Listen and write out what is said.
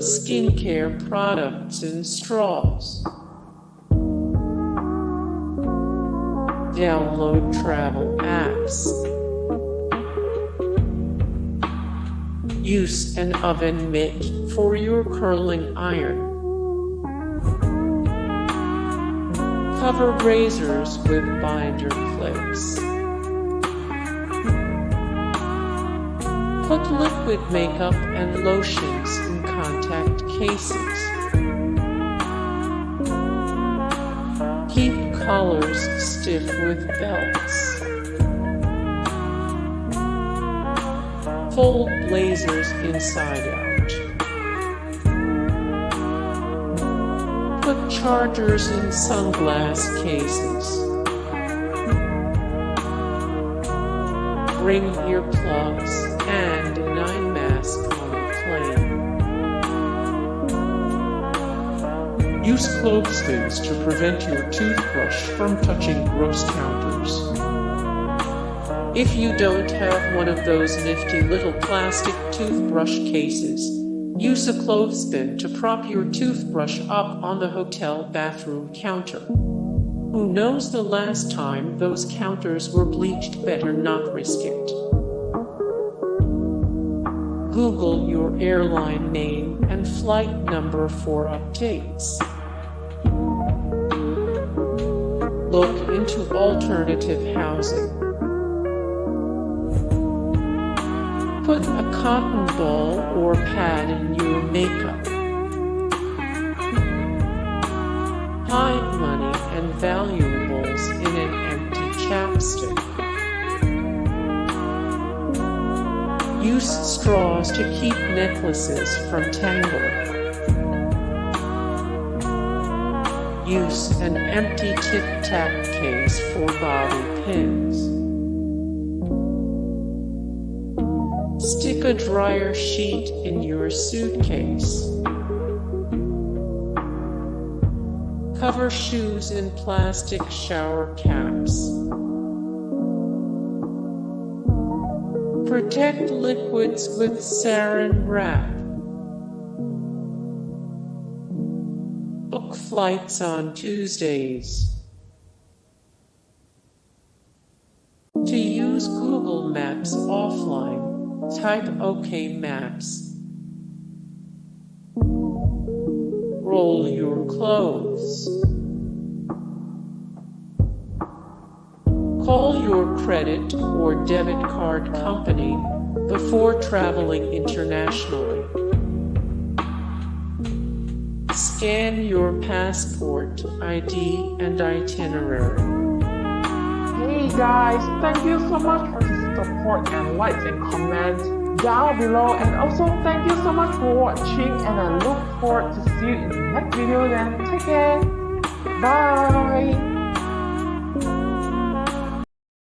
skincare products and straws. Download travel apps. Use an oven mitt for your curling iron. Cover razors with binder clips. Put liquid makeup and lotions in contact cases. Keep collars stiff with belts. Fold blazers inside out. Put chargers in sunglass cases. Bring earplugs and an eye mask on the plane. Use clothespins to prevent your toothbrush from touching gross counters. If you don't have one of those nifty little plastic toothbrush cases, use a clothespin to prop your toothbrush up on the hotel bathroom counter. Who knows the last time those counters were bleached? Better not risk it. Google your airline name and flight number for updates. Look into alternative housing. Put a cotton ball or pad in your makeup. Hide money and valuables in an empty chapstick. Use straws to keep necklaces from tangling. Use an empty Tic-tac case for bobby pins. Stick a dryer sheet in your suitcase. Cover shoes in plastic shower caps. Protect liquids with Saran wrap. Book flights on Tuesdays. To use Google Maps offline, type OK Maps. Roll your clothes. Call your credit or debit card company before traveling internationally. Scan your passport, ID, and itinerary. Hey guys, thank you so much for the support and likes and comments down below, and also thank you so much for watching, and I look forward to see you in the next video. Then take care, bye.